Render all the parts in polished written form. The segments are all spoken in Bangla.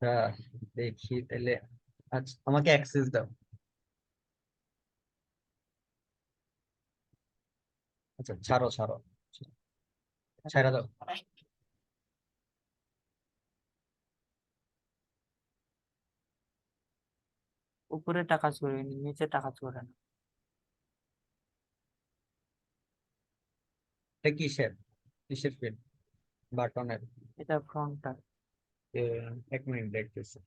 হ্যাঁ, দেখি তাহলে। আচ্ছা, আমাকে অ্যাক্সেস দাও। আচ্ছা, ছাড়ো ছাড়ো, ছেড়ে দাও। উপরেটা কাজ করে, নিচেরটা কাজ করে না। এটা কিসের কিসের ফিল্ড? বাটনের? এটা ফ্রন্টটা। এক মিনিট দেখতেছি।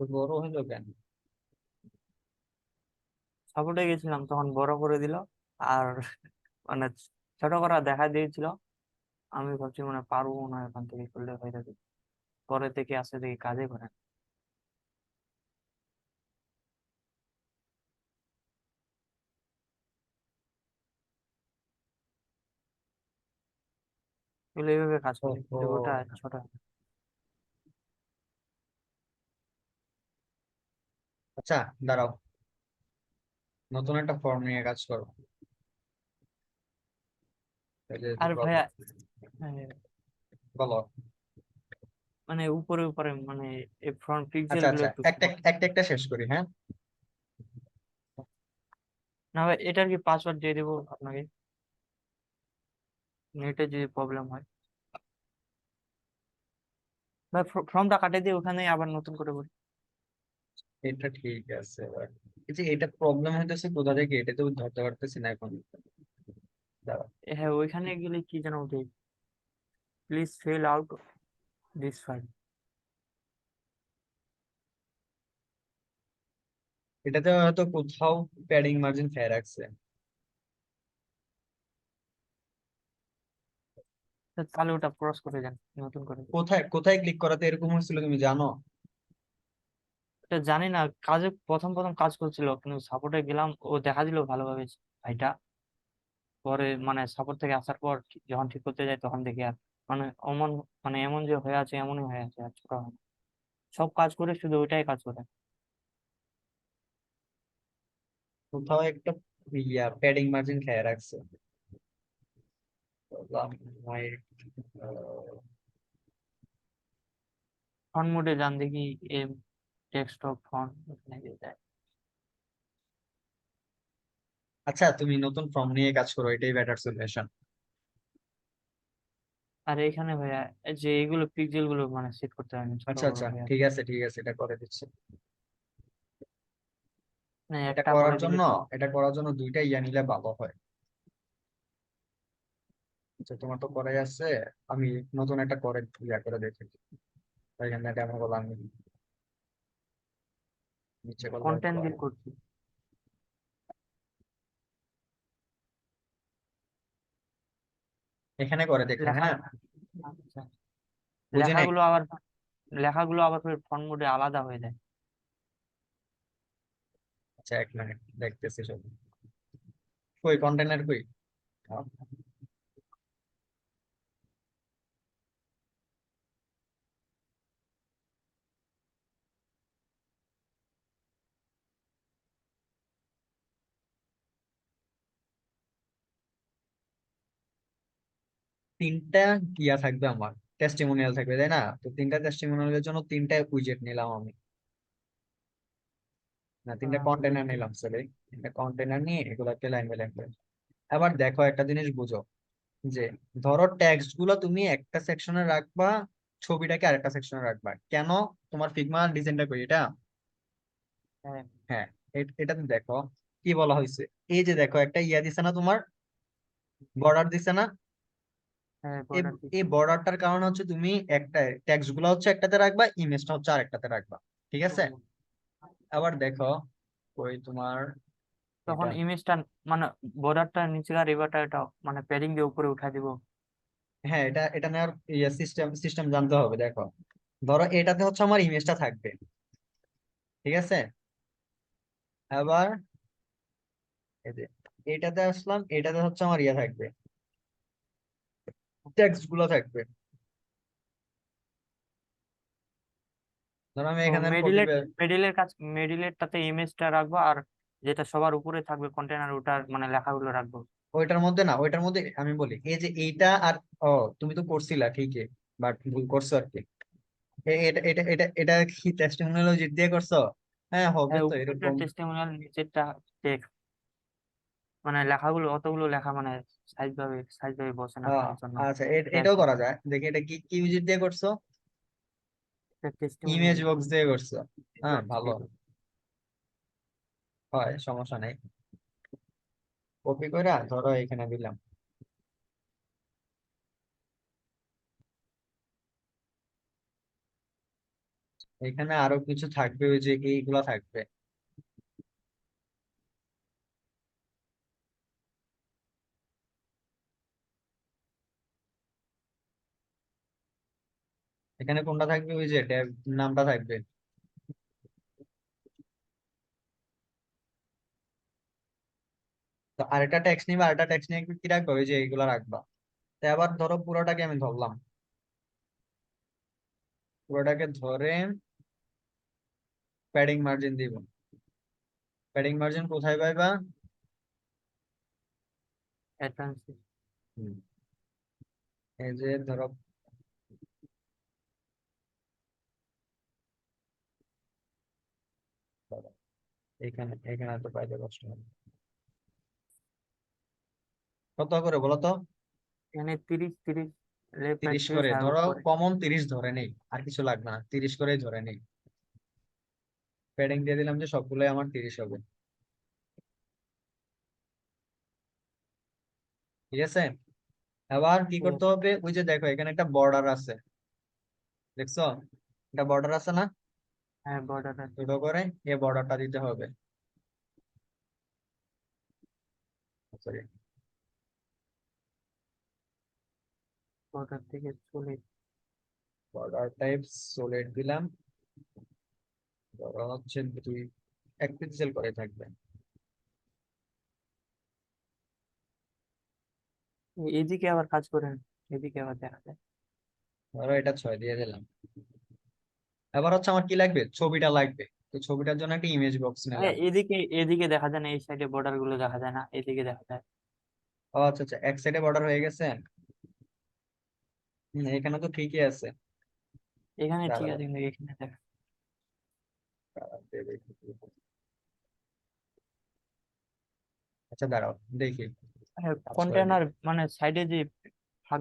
তো বড় হলো কেন? সাপোর্টে গেছিলাম তখন বড় করে দিল। আর মানে ছোট করা দেখা দিয়েছিল। আমি ভাবছি মানে পারবো না, এখান থেকে করলে হয়ে যাবে। পরে থেকে আসলে দেখি কাজে করে না। এগুলো এইভাবে কাজ করে, ওহো। কিন্তু ওটা ছোট। আচ্ছা, দাঁড়াও, নতুন একটা ফর্ম নিয়ে কাজ করো। এই যে আর ভাইয়া, problem। আহ, বলো। মানে উপরে উপরে মানে এই ফ্রন্ট পিক্সেল আচ্ছা গুলো আচ্ছা, একটু একটা একটা একটা শেষ করি, হ্যাঁ। না ভাই, এটার কি পাসওয়ার্ড দিয়ে দেবো আপনাকে? নেটে যদি প্রবলেম হয় ভাই, ফর্মটা কাটে দিয়ে ওখানে আবার নতুন করে বলি। এটা ঠিক আছে, এবার এই যে এটা প্রবলেম হইতেছে কোথা থেকে, এটা তো ধরতে পারতেছি না এখন। দাঁড়াও। হ্যাঁ, ওইখানে গেলে কি যেন ওঠে, please fill out this file. এটাতে হয়তো কোথাও প্যাডিং মার্জিন খেয়ে রাখছে। তাহলে ওটা ক্রস করে যান, নতুন করে দিন। কোথায় কোথায় ক্লিক করাতে এরকম হয়েছিল তুমি জানো? এটা জানি না, কাজে প্রথম প্রথম কাজ করছিল কিন্তু সাপোর্টে গেলাম, ও দেখা দিল ভালোভাবে ভাইটা। পরে মানে সাপোর্ট থেকে আসার পর যখন ঠিক করতে যাই তখন দেখি আর মানে অমন, মানে এমন যে হয়ে আছে এমনই হয়ে আছে, আর ছোট হয় না। সব কাজ করে শুধু ওইটাই কাজ করে। কোথাও একটা প্যাডিং মার্জিন খেয়ে রাখছে। বললাম, ভাই, ফন্ট মোডে যান দেখি, এম ডেস্কটপ ফন্ট ওখানে গিয়ে যায়। আচ্ছা, তুমি নতুন ফর্ম নিয়ে কাজ করো, এটাই বেটার সলিউশন। আর এখানে ভাইয়া এই যে এগুলো পিক্সেল গুলো মানে সেট করতে হয় না, ছোট আচ্ছা বড় আচ্ছা, হয়ে আছে। ঠিক আছে ঠিক আছে, এটা করে দিচ্ছি। মানে এটা একটা করার করে দিলে জন্য এটা করার জন্য দুইটা ইয়া নিলে ভালো হয়। আচ্ছা, তোমার তো করাই আছে। আমি নতুন একটা করে ইয়া করে দেখি। এখানে ডেমো গুলো আমি নিচে করলে কন্টেন্ট ভালো বিল হয়। করছি। এখানে করে দেখো, লেখা, হ্যাঁ। আচ্ছা, বুঝি নাই। লেখাগুলো আবার, লেখাগুলো আবার ফন্ট মোডে আলাদা হয়ে যায়। আচ্ছা, এক মিনিট দেখতেছি সব। কই কন্টেনার কই? তিনটা ইয়া থাকবে আমার, টেস্টিমোনিয়াল থাকবে, তাই না? তো তিনটা টেস্টিমোনিয়ালের জন্য তিনটা উইজেট নিলাম আমি। না, তিনটা কন্টেনার বুঝছি। নিলাম, সরি। তিনটা কন্টেনার নিয়ে এগুলাকে লাইন বাই লাইন করে। এবার দেখো, একটা জিনিস বুঝো, যে ধরো টেক্সট গুলো তুমি একটা সেকশনে রাখবা, ছবিটাকে আরেকটা সেকশনে রাখবা কেন? তোমার ফিগমা ডিজাইনটা করি এটা। হ্যাঁ, হ্যাঁ, এটাতে দেখো কি বলা হয়েছে। এই যে দেখো, একটা ইয়া দিছে না তোমার, বর্ডার দিছে না? হ্যাঁ, এই বর্ডার এই দিচ্ছি। বর্ডারটার কারণে হচ্ছে তুমি একটা টেক্সট গুলো হচ্ছে একটাতে রাখবা, ইমেজটা হচ্ছে আরেকটাতে রাখবা। ঠিক আছে? আবার দেখো, ওই তোমার এটা। তখন ইমেজটা মানে বর্ডারটা নিচে আর এবারটা এটা মানে প্যাডিং দিয়ে উপরে উঠাই দিব। হ্যাঁ, এটা এটা নেওয়ার সিস্টেম সিস্টেম জানতে হবে। দেখো, ধরো এটাতে হচ্ছে আমার ইমেজটা থাকবে, ঠিক আছে? আবার এই যে এটাতে আসলাম, এটাতে হচ্ছে আমার ইয়ে থাকবে, টেক্সট গুলো থাকবে। ধরো আমি ও এখানে কপি, মিডিলের মিডিলের কাজ, মিডিলেরটাতে ইমেজটা রাখবো, আর যেটা সবার উপরে থাকবে কন্টেনার, ওটার মানে লেখাগুলো রাখবো। ওইটার মধ্যে না, ওইটার মধ্যে আমি বলি এই যে এইটা আর, ও তুমি তো করছিলা ঠিকই, বাট ভুল করছো আর কি। এটা এটা এটা এটা কি টেস্টিমোনিয়াল দিয়ে করছো? হ্যাঁ হবে হ্যাঁ, তো উপরেরটা এরকম। টেস্টিমোনিয়াল, নিচেরটা টেক্সট। মানে লেখাগুলো অতগুলো লেখা মানে সাইজ ভাবে বসে না, তার জন্য আচ্ছা এটাও টেক্সট। করা যায়, দেখি এটা কি কি উইজেট দিয়ে করছো? ইমেজ টেস্টিমোনিয়াল বক্স দিয়ে করছো? হ্যাঁ বক্স ভালো দিয়ে। হয়, সমস্যা নেই। কপি করে ধরো এখানে দিলাম। এখানে আরো কিছু থাকবে, ওই যে এইগুলা থাকবে। এখানে কোনটা থাকবে, ওই যে ট্যাব নামটা থাকবে। তো আরেকটা ট্যাক্স নিবা, আরেকটা ট্যাক্স নিয়ে কি রাখবা, ওই যে এইগুলা রাখবা। তো আবার ধরো পুরোটাকে আমি ধরলাম, পুরোটাকে ধরে প্যাডিং মার্জিন দিব। প্যাডিং মার্জিন কোথায় পাইবা? অ্যাডভান্স। হুম, এই যে ধরো এখানে, এখানে তো পাইতে কষ্ট হবে। কত করে বলো তো? এখানে 30 30 লেফট রাইট 30 পেজ করে আর ধরো, উপরে। কমন 30 ধরে নেই, আর কিছু লাগবে না, 30 করেই ধরে নেই। প্যাডিং দিয়ে দিলাম যে সবগুলোই আমার 30 হবে। ঠিক আছে, এবার কি হুম, করতে হবে, ওই যে দেখো এখানে একটা বর্ডার আছে, দেখছো? একটা বর্ডার আছে না, হ্যাঁ বর্ডার আছে। ছোট করে এই বর্ডারটা দিতে হবে। সরি, বর্ডার থেকে চলে। বর্ডার টাইপ সলিড দিলাম। ধরো হচ্ছে দুই, 1 পিক্সেল করে থাকবে। এদিকে আবার কাজ করেন, এদিকে আবার দেখা যায়। ধরো এটা 6 দিয়ে দিলাম। এবার হচ্ছে আমার কি লাগবে, ছবিটা লাগবে। তো ছবিটার জন্য একটা ইমেজ বক্স নিলাম। এদিকে এদিকে দেখা যায় না, এই সাইডে বর্ডার গুলো দেখা যায় না, এদিকে দেখা যায়। ও আচ্ছা আচ্ছা, এক সাইডে বর্ডার হয়ে গেছে। এখানে তো ঠিকই আছে। এখানে ঠিক দাঁড়াও, আছে, কিন্তু এখানে দেখা। দাঁড়াও, দেখি। আচ্ছা দাঁড়াও, দেখি কাজ করে কন্টেনার দেখি। মানে সাইডে যে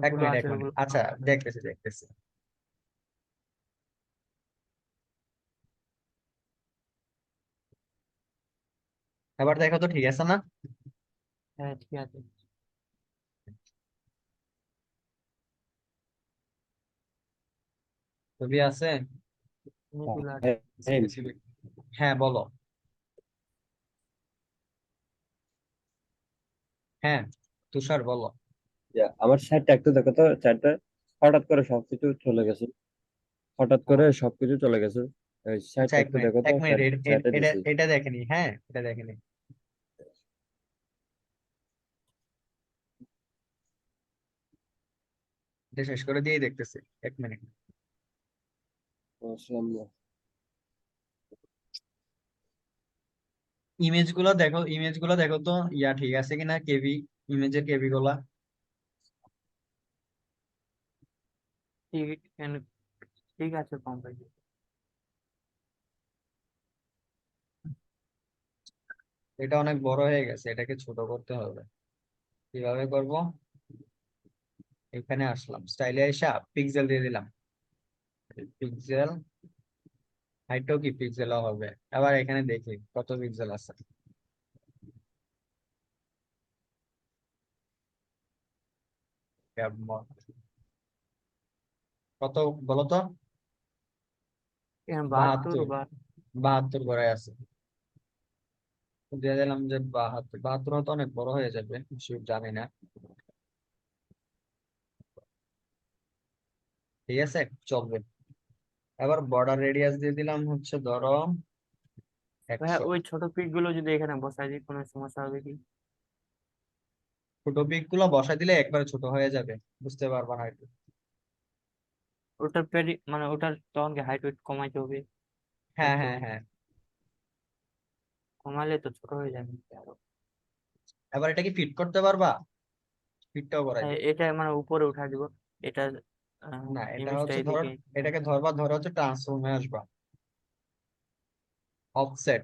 এক ভাগগুলো মিনিট, আছে এক মিনিট, ওগুলো। আচ্ছা দেখতেছি দেখতেছি। এবার দেখো তো ঠিক আছে না? হ্যাঁ ঠিক আছে। ছবি আছে। এগুলো আছে। হ্যাঁ, হ্যাঁ, হ্যাঁ বলো। হ্যাঁ তুষার বলো। আমার সাইডটা একটু দেখো তো, সাইডটা হঠাৎ করে সবকিছু চলে গেছে, হঠাৎ করে ও সবকিছু চলে গেছে। ওই আচ্ছা সাইডটা এক একটু মিনিট, দেখো তো, এক মিনিট, সাইডে এটা দিছি। এটা দেখেনি, হ্যাঁ এটা দেখেনি। এটা শেষ করে দিয়ে দেখতেছি, 1 মিনিট। মাশাআল্লাহ। ইমেজ গুলো দেখো, ইমেজ গুলো দেখো তো, ইয়া ঠিক আছে কিনা, কেবি, ইমেজের কেবি গুলা। ঠিক ঠিক আছে, কম পাইছি। এটা অনেক বড় হয়ে গেছে, এটাকে ছোট করতে হবে। কিভাবে করব? এখানে আসলাম, স্টাইলে এসে পিক্সেল দিয়ে দিলাম। পিক্সেল, হাইটও কি পিক্সেল হবে। আবার এখানে দেখি কত পিক্সেল আছে। কত বলো তো? এখানে 72 72, বা। 72 করে আছে। দিয়ে দিলাম যে 72, 72 হয়তো অনেক বড় হয়ে যাবে, শিওর জানি না। ঠিক আছে, চলবে। এবার বর্ডার রেডিয়াস দিয়ে দিলাম হচ্ছে ধরো ভাইয়া 100। ওই ছোট পিক গুলো যদি এখানে বসাই দিই কোনো সমস্যা হবে কি? ছোট পিক গুলো বসাই দিলে একবারে ছোট হয়ে যাবে, বুঝতে পারবা না একটু। ওটার মানে ওটার তখন কি হাইট ওয়েট কমাইতে হবে? হ্যাঁ করতে হ্যাঁ হবে? হ্যাঁ। কমালে তো ছোট হয়ে যাবে আরো। এবার এটা কি ফিট করতে পারবা? ফিটটাও করাই হ্যাঁ, দিই। এটা মানে উপরে উঠাই দিব। এটা না, এটা ইমেজটা হচ্ছে ধরো, এদিকে। এটাকে ধরবা, ধরো হচ্ছে ট্রান্সফর্মে আসবা, অফসেট,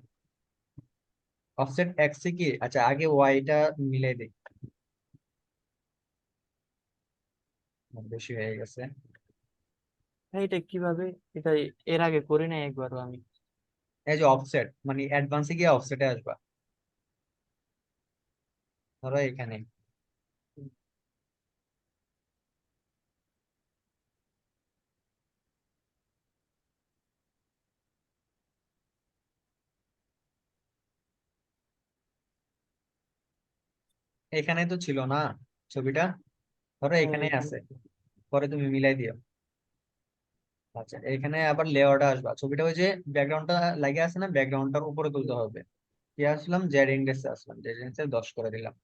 অফসেট এক্স কি, আচ্ছা আগে ওয়াইটা মিলাই দিই, বেশি হয়ে গেছে। হ্যাঁ, এটা কিভাবে? এটা এর আগে করি নাই একবারও আমি। এই যে অফসেট মানে অ্যাডভান্সে গিয়ে অফসেটে আসবা, ধরো এখানে, এখানে তো ছিল না ছবিটা, ধরো হ্যাঁ, এখানে এখানে। আছে, পরে তুমি মিলাই দিও। আচ্ছা এখানে আবার লেয়ারটা আসবা, ছবিটা ওই যে ব্যাকগ্রাউন্ডটা লাগে আছে না, ব্যাকগ্রাউন্ডটার উপরে তুলতে হবে। কি আসলাম, জেড ইন্ডেক্সে আসলাম, জেড ইন্ডেক্সে 10 করে দিলাম,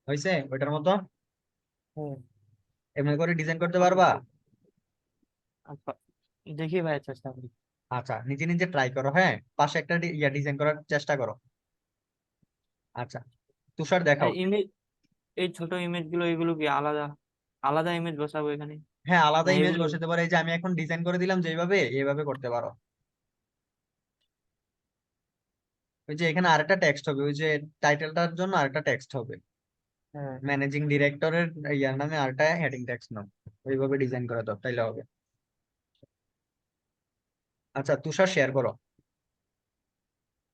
হয়েছে ওইটার মতো। হ্যাঁ। এমনি করে ডিজাইন করতে পারবা? আচ্ছা, দেখি ভাই চেষ্টা করি। আচ্ছা নিজে নিজে ট্রাই করো, হ্যাঁ পাশে একটা ইয়া ডিজাইন করার চেষ্টা করো। আচ্ছা তুষার দেখাও। ইমেজ, এই ছোট ইমেজ গুলো এগুলো কি আলাদা আলাদা ইমেজ বসাবো এখানে? হ্যাঁ না আলাদা ইমেজ এগুলো? বসাতে পারো, এই যে আমি এখন ডিজাইন করে দিলাম যেভাবে, এইভাবে করতে পারো। ওই যে এখানে আরেকটা টেক্সট হবে, ওই যে টাইটেলটার জন্য আরেকটা টেক্সট হবে, হ্যাঁ। ম্যানেজিং ডিরেক্টরের ইয়ার নামে আরেকটা হেডিং টেক্সট নাও, ওইভাবে ডিজাইন করে দাও তাইলে হবে। আচ্ছা তুষার শেয়ার করো।